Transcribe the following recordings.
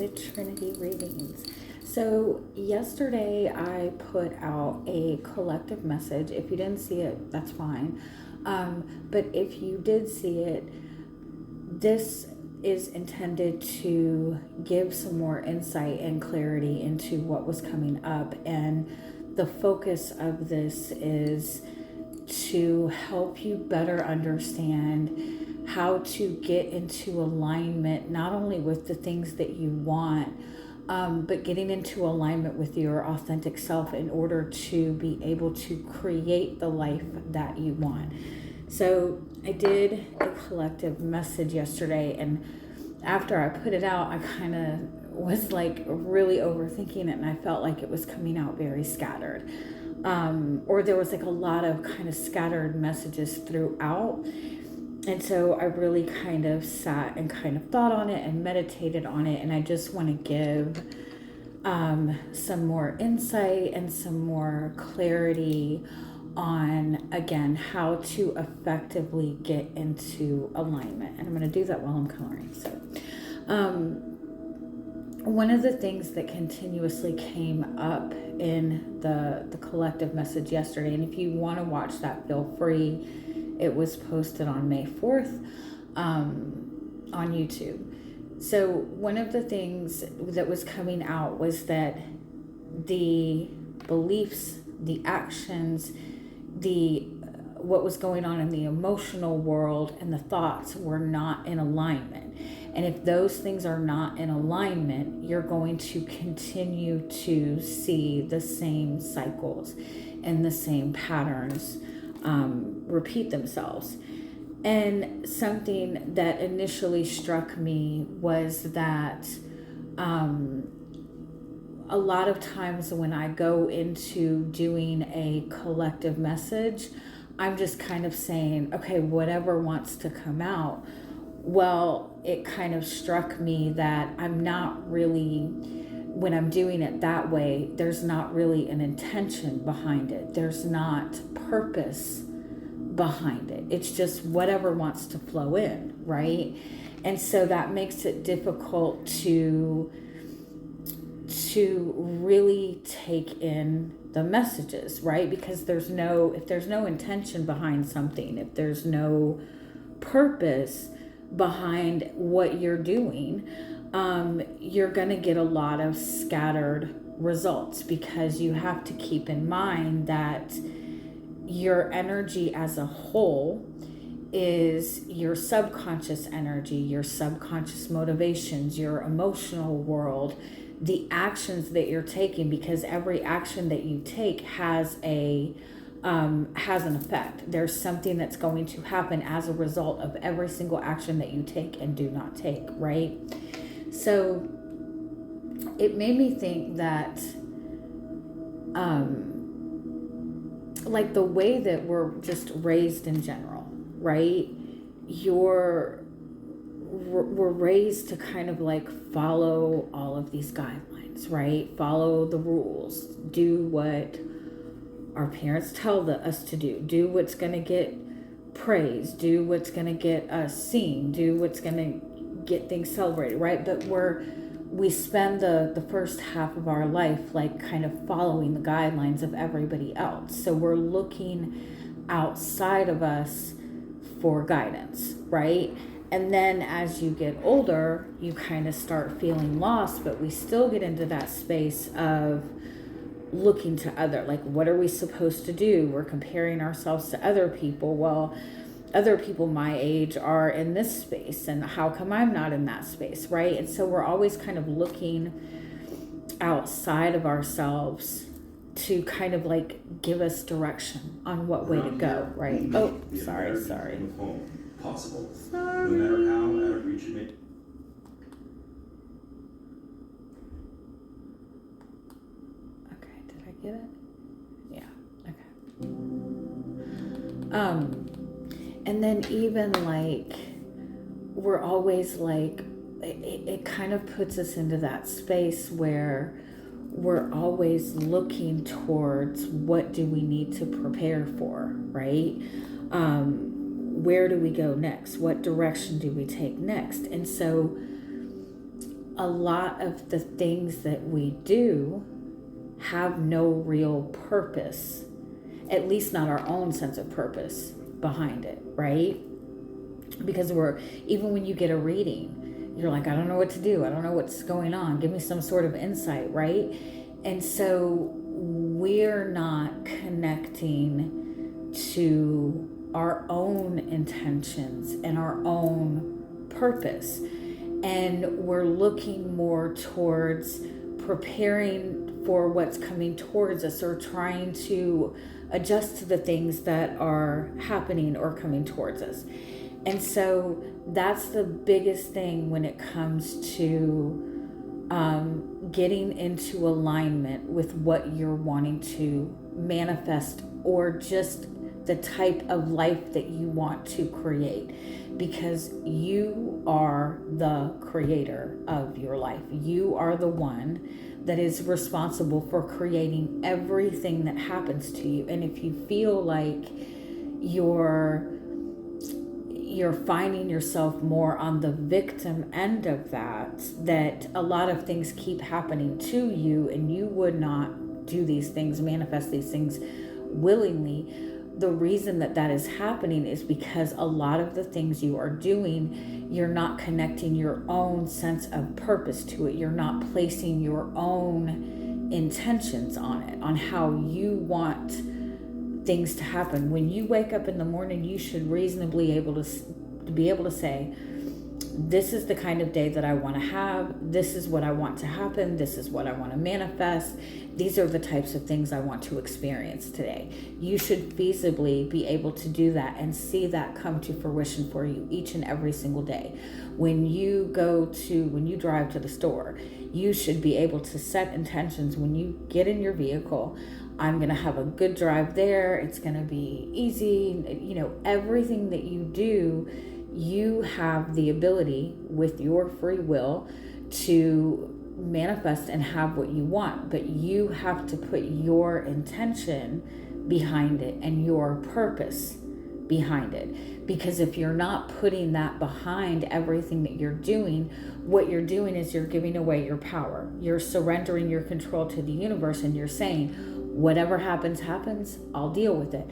to Trinity Readings. So yesterday I put out a collective message. If you didn't see it, that's fine. But if you did see it, this is intended to give some more insight and clarity into what was coming up. And the focus of this is to help you better understand how to get into alignment, not only with the things that you want, but getting into alignment with your authentic self in order to be able to create the life that you want. So I did a collective message yesterday, and after I put it out, I kind of was like really overthinking it, and I felt like it was coming out very scattered. Or there was like a lot of kind of scattered messages throughout. And so I really kind of sat and kind of thought on it and meditated on it. And I just want to give some more insight and some more clarity on, again, how to effectively get into alignment. And I'm going to do that while I'm coloring. So one of the things that continuously came up in the collective message yesterday, and if you want to watch that, feel free. It was posted on May 4th on YouTube. So one of the things that was coming out was that the beliefs, the actions, what was going on in the emotional world and the thoughts were not in alignment. And if those things are not in alignment, you're going to continue to see the same cycles and the same patterns repeat themselves. And something that initially struck me was that a lot of times when I go into doing a collective message, I'm just kind of saying, okay, whatever wants to come out. Well, it kind of struck me that I'm not really, when I'm doing it that way, there's not really an intention behind it. There's not purpose behind it. It's just whatever wants to flow in, right? And so that makes it difficult to really take in the messages, right? Because if there's no intention behind something, if there's no purpose behind what you're doing, you're going to get a lot of scattered results, because you have to keep in mind that your energy as a whole is your subconscious energy, your subconscious motivations, your emotional world, the actions that you're taking, because every action that you take has an effect. There's something that's going to happen as a result of every single action that you take and do not take, right? So it made me think that like the way that we're just raised in general, right? We're raised to kind of like follow all of these guidelines, right? Follow the rules, do what our parents tell us to do what's going to get praise, do what's going to get us seen, do what's going to get things celebrated, right? But we spend the first half of our life like kind of following the guidelines of everybody else. So we're looking outside of us for guidance, right? And then as you get older, you kind of start feeling lost, but we still get into that space of looking to like, what are we supposed to do? We're comparing ourselves to other people. Well, other people my age are in this space, and how come I'm not in that space, right? And so we're always kind of looking outside of ourselves to kind of like give us direction on what way to go, right? Oh, sorry. Possible. Sorry. No matter how out of reach it may. Okay, did I get it? Yeah, okay. And then even like, we're always like, it kind of puts us into that space where we're always looking towards what do we need to prepare for, right? Where do we go next? What direction do we take next? And so a lot of the things that we do have no real purpose, at least not our own sense of purpose behind it, right? Because even when you get a reading, you're like, I don't know what to do. I don't know what's going on. Give me some sort of insight, right? And so we're not connecting to our own intentions and our own purpose. And we're looking more towards preparing for what's coming towards us, or trying to adjust to the things that are happening or coming towards us. And so that's the biggest thing when it comes to getting into alignment with what you're wanting to manifest, or just the type of life that you want to create, because you are the creator of your life. You are the one that is responsible for creating everything that happens to you. And if you feel like you're finding yourself more on the victim end of that a lot of things keep happening to you and you would not do these things, manifest these things willingly, the reason that is happening is because a lot of the things you are doing, you're not connecting your own sense of purpose to it. You're not placing your own intentions on it, on how you want things to happen. When you wake up in the morning, you should reasonably be able to say, this is the kind of day that I want to have. This is what I want to happen. This is what I want to manifest. These are the types of things I want to experience today. You should feasibly be able to do that and see that come to fruition for you each and every single day. When you drive to the store, you should be able to set intentions. When you get in your vehicle, I'm going to have a good drive there. It's going to be easy. Everything that you do, you have the ability with your free will to manifest and have what you want, but you have to put your intention behind it and your purpose behind it. Because if you're not putting that behind everything that you're doing, what you're doing is you're giving away your power. You're surrendering your control to the universe, and you're saying, whatever happens, I'll deal with it.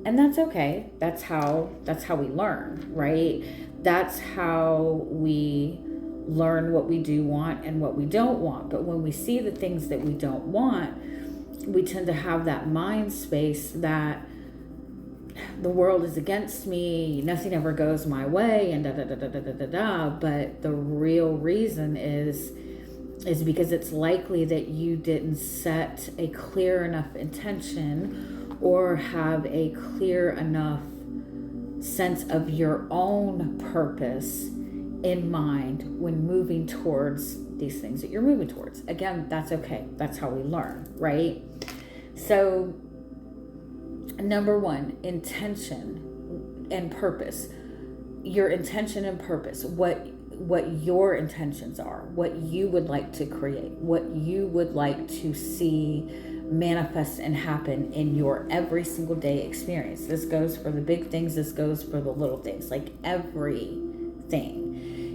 And that's okay. That's how we learn, right? That's how we learn what we do want and what we don't want. But when we see the things that we don't want, we tend to have that mind space that the world is against me, nothing ever goes my way, and da. But the real reason is because it's likely that you didn't set a clear enough intention or have a clear enough sense of your own purpose in mind when moving towards these things that you're moving towards. Again, that's okay. That's how we learn, right? So, number one, intention and purpose. Your intention and purpose, what your intentions are, what you would like to create, what you would like to see manifest and happen in your every single day experience. This goes for the big things, this goes for the little things, like everything.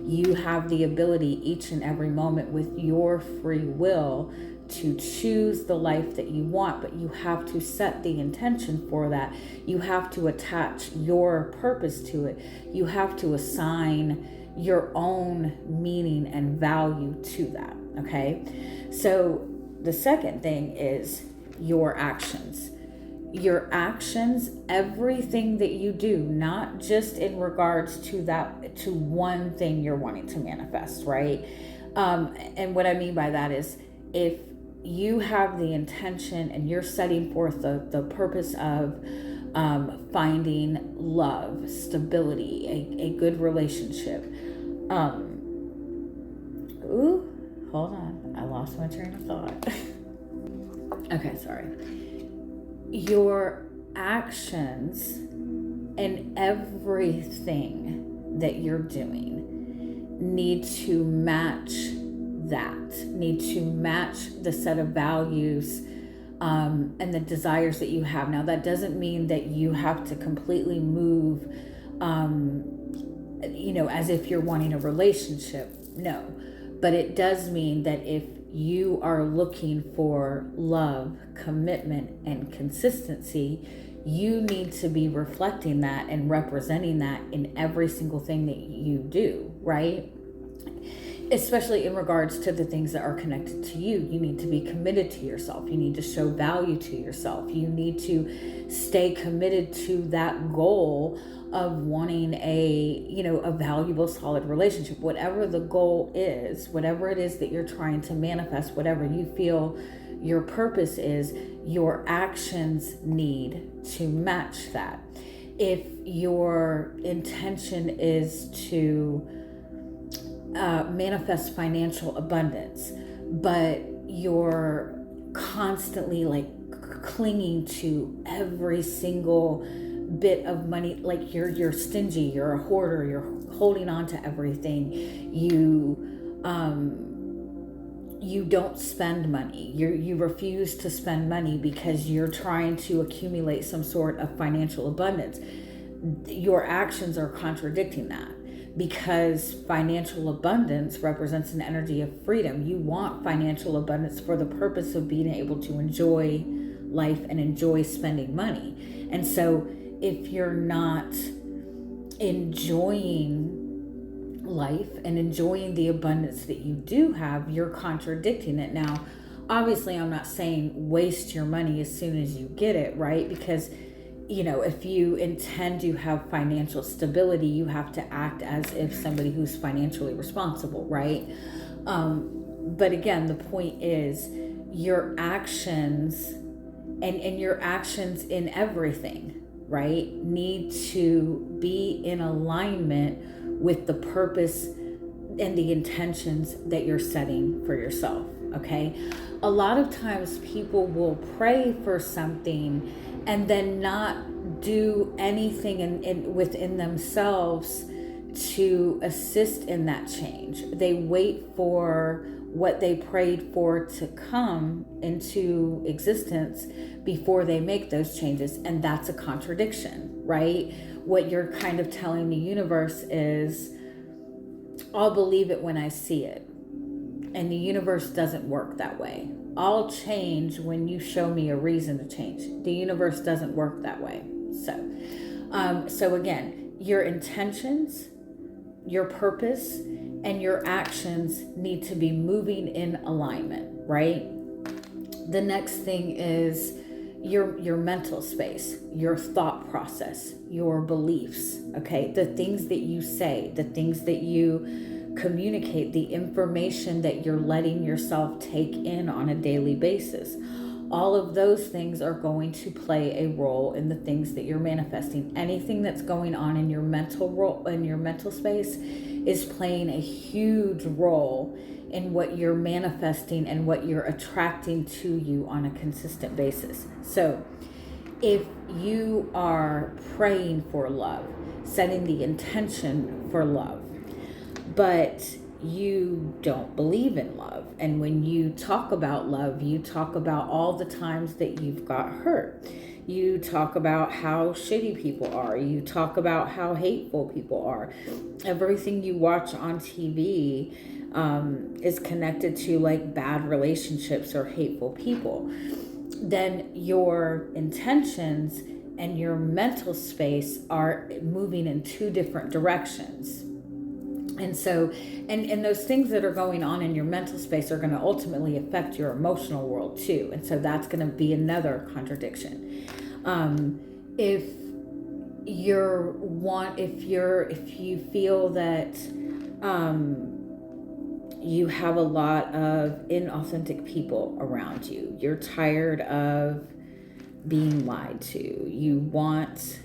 You have the ability each and every moment with your free will to choose the life that you want, but you have to set the intention for that. You have to attach your purpose to it. You have to assign your own meaning and value to that, okay? So the second thing is your actions. Your actions, everything that you do, not just in regards to one thing you're wanting to manifest, right? And what I mean by that is, if you have the intention and you're setting forth the purpose of finding love, stability, a good relationship. Hold on. I lost my train of thought. Okay, sorry. Your actions and everything that you're doing need to match the set of values and the desires that you have. Now, that doesn't mean that you have to completely move as if you're wanting a relationship. No. But it does mean that if you are looking for love, commitment, and consistency, you need to be reflecting that and representing that in every single thing that you do, right? Especially in regards to the things that are connected to you. You need to be committed to yourself. You need to show value to yourself. You need to stay committed to that goal of wanting a valuable, solid relationship. Whatever the goal is, whatever it is that you're trying to manifest, whatever you feel your purpose is, your actions need to match that. If your intention is to manifest financial abundance, but you're constantly like clinging to every single bit of money, like you're stingy, you're a hoarder, you're holding on to everything, you don't spend money, you refuse to spend money because you're trying to accumulate some sort of financial abundance, your actions are contradicting that. Because financial abundance represents an energy of freedom. You want financial abundance for the purpose of being able to enjoy life and enjoy spending money. And so if you're not enjoying life and enjoying the abundance that you do have, you're contradicting it. Now, obviously, I'm not saying waste your money as soon as you get it, right? Because if you intend to have financial stability, you have to act as if somebody who's financially responsible, right? But again, the point is your actions and your actions in everything, right, need to be in alignment with the purpose and the intentions that you're setting for yourself, okay? A lot of times people will pray for something and then not do anything within themselves to assist in that change. They wait for what they prayed for to come into existence before they make those changes. And that's a contradiction, right? What you're kind of telling the universe is, I'll believe it when I see it. And the universe doesn't work that way. I'll change when you show me a reason to change. The universe doesn't work that way. So again, your intentions, your purpose, and your actions need to be moving in alignment, right? The next thing is your mental space, your thought process, your beliefs, okay? The things that you say, the things that you communicate, the information that you're letting yourself take in on a daily basis. All of those things are going to play a role in the things that you're manifesting. Anything that's going on in your mental role, in your mental space, is playing a huge role in what you're manifesting and what you're attracting to you on a consistent basis. So if you are praying for love, setting the intention for love, but you don't believe in love, and when you talk about love, you talk about all the times that you've got hurt. You talk about how shitty people are. You talk about how hateful people are. Everything you watch on TV is connected to like bad relationships or hateful people. Then your intentions and your mental space are moving in two different directions. And so, and those things that are going on in your mental space are going to ultimately affect your emotional world too. And so that's going to be another contradiction. If you feel that, you have a lot of inauthentic people around you, you're tired of being lied to, you want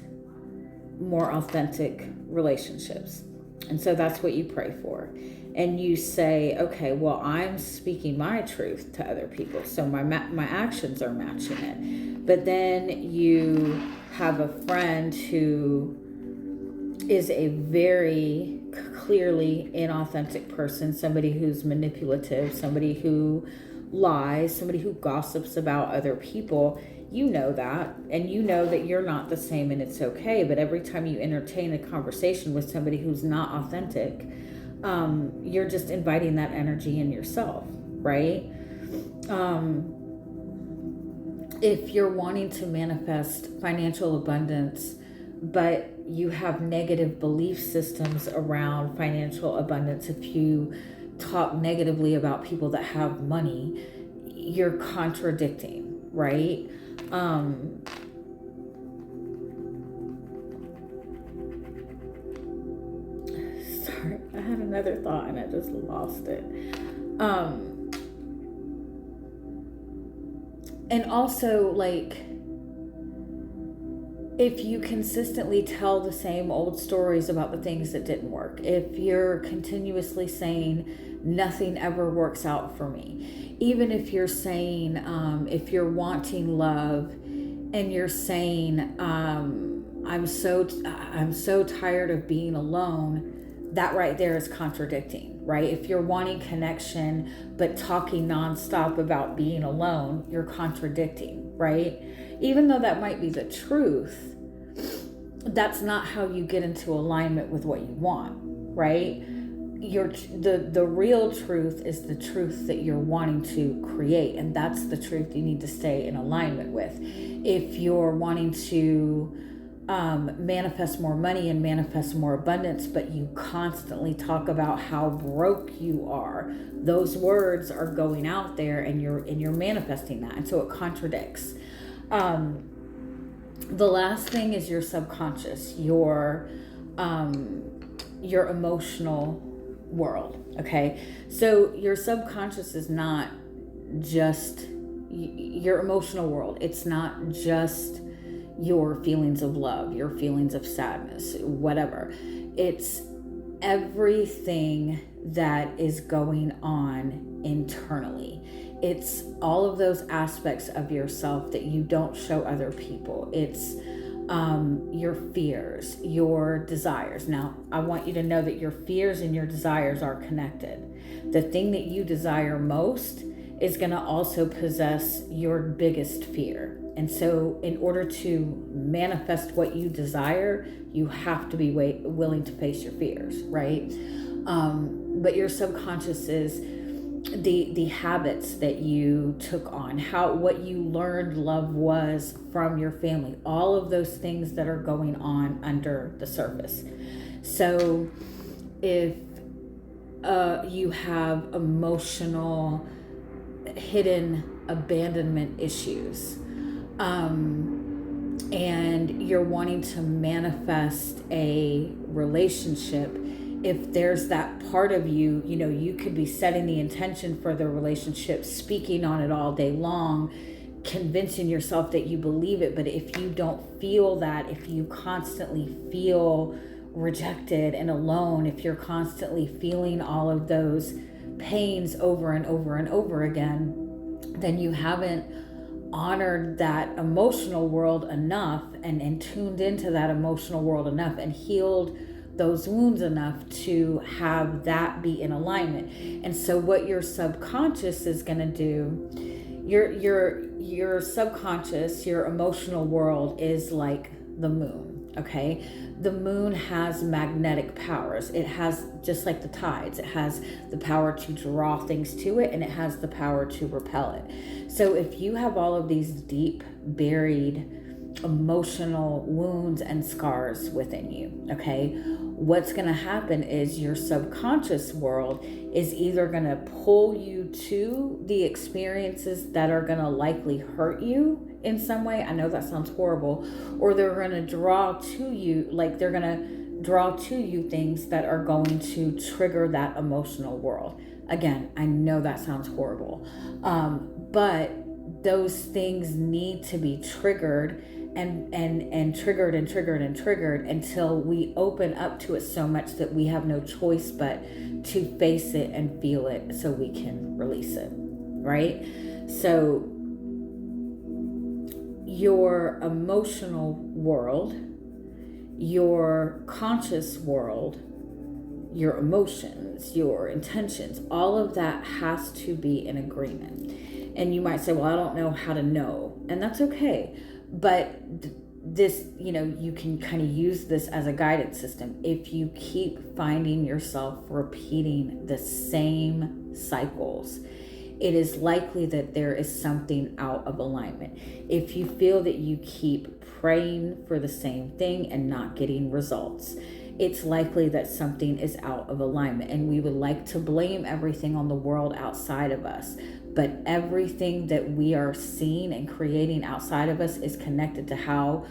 more authentic relationships. And so that's what you pray for. And you say, okay, well, I'm speaking my truth to other people, so my actions are matching it. But then you have a friend who is a very clearly inauthentic person, somebody who's manipulative, somebody who lies, somebody who gossips about other people. You know that, and you know that you're not the same, and it's okay. But every time you entertain a conversation with somebody who's not authentic, you're just inviting that energy in yourself, right? If you're wanting to manifest financial abundance, but you have negative belief systems around financial abundance, if you talk negatively about people that have money, you're contradicting, right? Sorry, I had another thought and I just lost it. And also, like, if you consistently tell the same old stories about the things that didn't work, if you're continuously saying nothing ever works out for me, even if you're saying, if you're wanting love and you're saying, I'm so tired of being alone, that right there is contradicting, right? If you're wanting connection but talking nonstop about being alone, you're contradicting, right? Even though that might be the truth, that's not how you get into alignment with what you want, right? The real truth is the truth that you're wanting to create, and that's the truth you need to stay in alignment with. If you're wanting to manifest more money and manifest more abundance, but you constantly talk about how broke you are, those words are going out there and you're manifesting that, and so it contradicts. The last thing is your subconscious, your emotional world. Okay, so your subconscious is not just your emotional world. It's not just your feelings of love, your feelings of sadness, whatever. It's everything that is going on internally. It's all of those aspects of yourself that you don't show other people. It's your fears, your desires. Now, I want you to know that your fears and your desires are connected. The thing that you desire most is going to also possess your biggest fear. And so in order to manifest what you desire, you have to be willing to face your fears, right? But your subconscious is the habits that you took on, what you learned love was from your family, all of those things that are going on under the surface. So if you have emotional hidden abandonment issues, and you're wanting to manifest a relationship, if there's that part of you, you could be setting the intention for the relationship, speaking on it all day long, convincing yourself that you believe it. But if you don't feel that, if you constantly feel rejected and alone, if you're constantly feeling all of those pains over and over and over again, then you haven't honored that emotional world enough and tuned into that emotional world enough and healed those wounds enough to have that be in alignment. And so what your subconscious is going to do, your subconscious, your emotional world is like the moon, okay? The moon has magnetic powers. It has, just like the tides, it has the power to draw things to it, and it has the power to repel it. So if you have all of these deep buried emotional wounds and scars within you, okay, what's going to happen is your subconscious world is either going to pull you to the experiences that are going to likely hurt you in some way. I know that sounds horrible. Or they're going to draw to you, like they're going to draw to you things that are going to trigger that emotional world. Again, I know that sounds horrible. But those things need to be triggered and triggered and triggered and triggered until we open up to it so much that we have no choice but to face it and feel it so we can release it, right? So your emotional world, your conscious world, your emotions, your intentions, all of that has to be in agreement. And you might say, well, I don't know how to know. And that's okay. But this, you can kind of use this as a guidance system. If you keep finding yourself repeating the same cycles, it is likely that there is something out of alignment. If you feel that you keep praying for the same thing and not getting results, it's likely that something is out of alignment. And we would like to blame everything on the world outside of us. But everything that we are seeing and creating outside of us is connected to how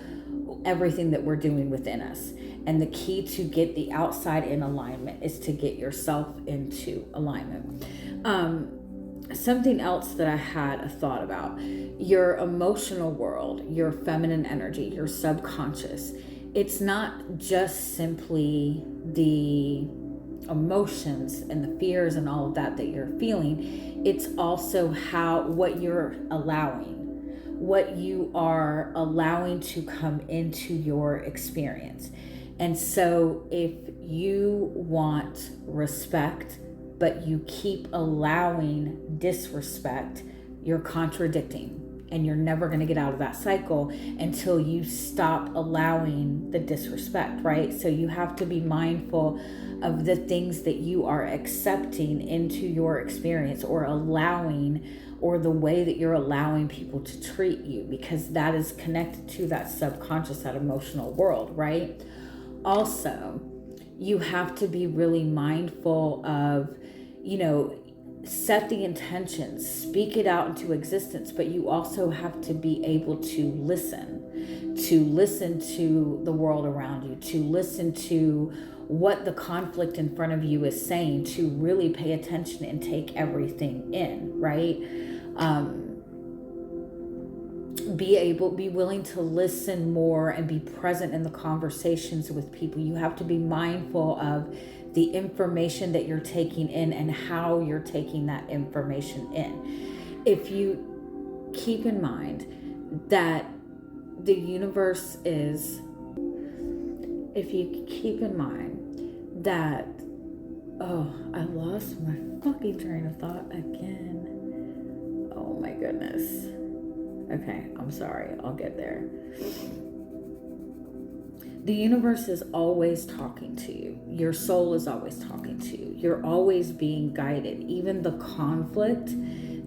everything that we're doing within us. And the key to get the outside in alignment is to get yourself into alignment. Something else that I had a thought about, your emotional world, your feminine energy, your subconscious. It's not just simply the emotions and the fears and all of that you're feeling. It's also what you're allowing, what you are allowing to come into your experience. And so if you want respect, but you keep allowing disrespect, you're contradicting. And you're never going to get out of that cycle until you stop allowing the disrespect, right? So you have to be mindful of the things that you are accepting into your experience, or allowing, or the way that you're allowing people to treat you, because that is connected to that subconscious, that emotional world, right? Also, you have to be really mindful of, set the intentions, speak it out into existence, but you also have to be able to listen to the world around you, to listen to what the conflict in front of you is saying, to really pay attention and take everything in, right? Be willing to listen more and be present in the conversations with people. You have to be mindful of the information that you're taking in and how you're taking that information in. If you keep in mind that the universe is, if you keep in mind that, I lost my fucking train of thought again. Oh my goodness. Okay, I'm sorry. I'll get there. The universe is always talking to you. Your soul is always talking to you. You're always being guided. Even the conflict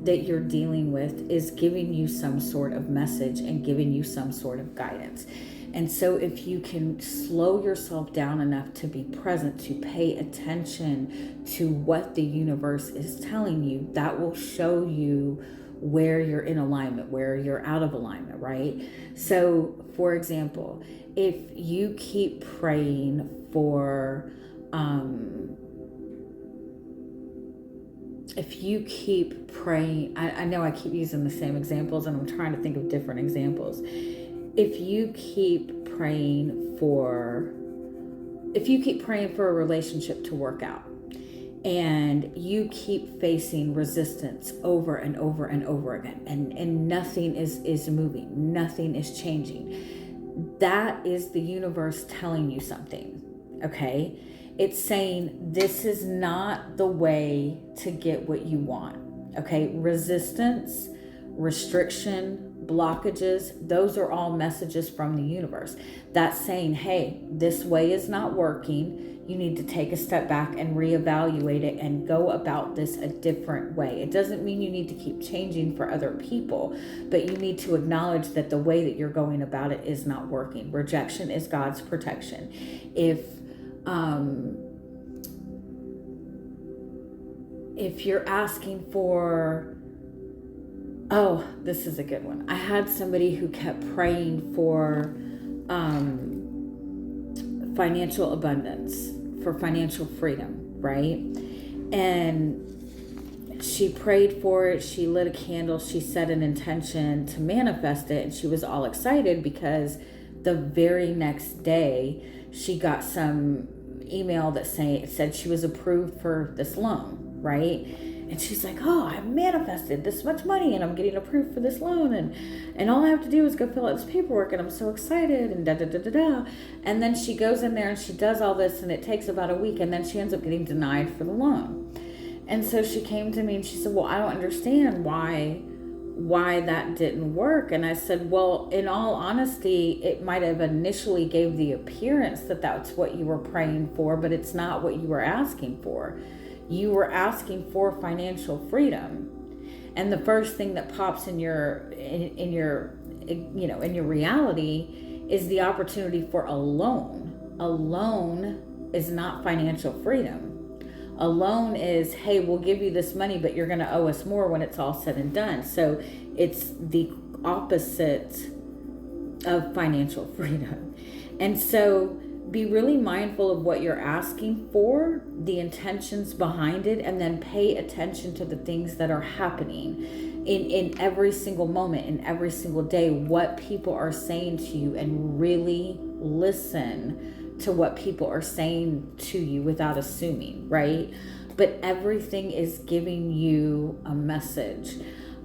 that you're dealing with is giving you some sort of message and giving you some sort of guidance. And so if you can slow yourself down enough to be present, to pay attention to what the universe is telling you, that will show you where you're in alignment, where you're out of alignment, right? So, for example, if you keep praying for, I know I keep using the same examples and I'm trying to think of different examples. If you keep praying for a relationship to work out, and you keep facing resistance over and over and over again, and nothing is moving, nothing is changing, that is the universe telling you something, okay? It's saying this is not the way to get what you want, okay? Resistance, restriction, blockages, those are all messages from the universe. That's saying, hey, this way is not working. You need to take a step back and reevaluate it and go about this a different way. It doesn't mean you need to keep changing for other people, but you need to acknowledge that the way that you're going about it is not working. Rejection is God's protection. If you're asking for, this is a good one. I had somebody who kept praying for financial abundance, for financial freedom, right? And she prayed for it. She lit a candle. She set an intention to manifest it. And she was all excited because the very next day she got some email that said she was approved for this loan, right? And she's like, I manifested this much money and I'm getting approved for this loan, and all I have to do is go fill out this paperwork and I'm so excited and da-da-da-da-da. And then she goes in there and she does all this and it takes about a week and then she ends up getting denied for the loan. And so she came to me and she said, well, I don't understand why why that didn't work. And I said, well, in all honesty, it might have initially gave the appearance that that's what you were praying for, but it's not what you were asking for. You were asking for financial freedom. And the first thing that pops in your reality is the opportunity for a loan. A loan is not financial freedom. A loan is, hey, we'll give you this money, but you're going to owe us more when it's all said and done. So it's the opposite of financial freedom. And so be really mindful of what you're asking for, the intentions behind it, and then pay attention to the things that are happening in every single moment, in every single day, what people are saying to you, and really listen to what people are saying to you without assuming, right? But everything is giving you a message.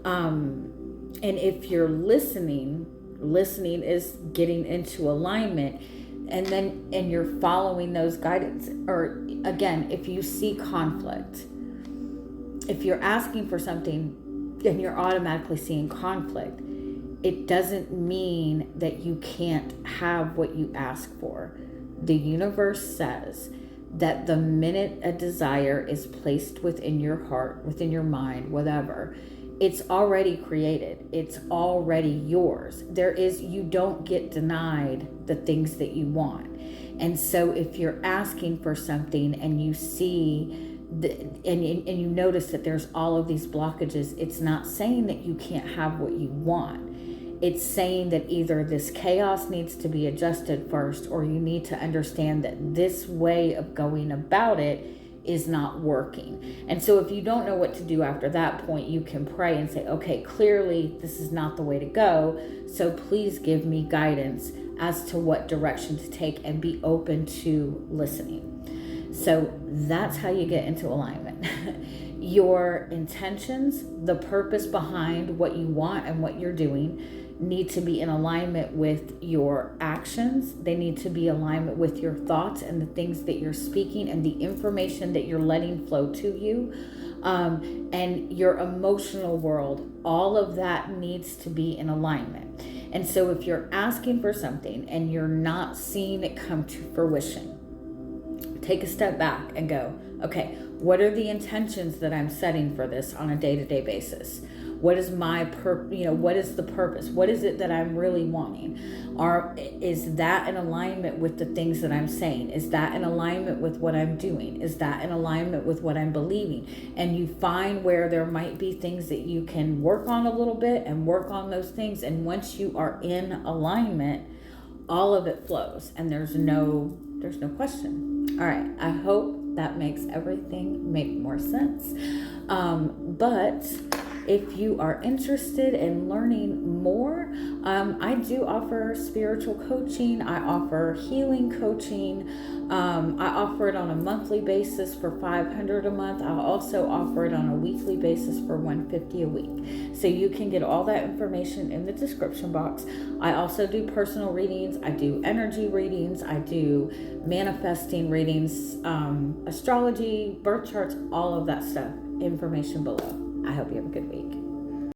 And if you're listening is getting into alignment, and you're following those guidance. Or again, if you see conflict, if you're asking for something and you're automatically seeing conflict, it doesn't mean that you can't have what you ask for. The universe says that the minute a desire is placed within your heart, within your mind, whatever, it's already created. It's already yours. You don't get denied the things that you want. And so if you're asking for something and you see and you notice that there's all of these blockages, it's not saying that you can't have what you want. It's saying that either this chaos needs to be adjusted first, or you need to understand that this way of going about it is not working. And so if you don't know what to do after that point, you can pray and say, okay, clearly this is not the way to go. So please give me guidance as to what direction to take, and be open to listening. So that's how you get into alignment. Your intentions, the purpose behind what you want and what you're doing, need to be in alignment with your actions. They need to be in alignment with your thoughts and the things that you're speaking and the information that you're letting flow to you. And your emotional world, all of that needs to be in alignment. And so if you're asking for something and you're not seeing it come to fruition, take a step back and go, okay, what are the intentions that I'm setting for this on a day-to-day basis? What is what is the purpose? What is it that I'm really wanting? Is that in alignment with the things that I'm saying? Is that in alignment with what I'm doing? Is that in alignment with what I'm believing? And you find where there might be things that you can work on a little bit and work on those things. And once you are in alignment, all of it flows, and there's no question. All right, I hope that makes everything make more sense. But if you are interested in learning more, I do offer spiritual coaching. I offer healing coaching. I offer it on a monthly basis for $500 a month. I also offer it on a weekly basis for $150 a week. So you can get all that information in the description box. I also do personal readings. I do energy readings. I do manifesting readings, astrology, birth charts, all of that stuff. Information below. I hope you have a good week.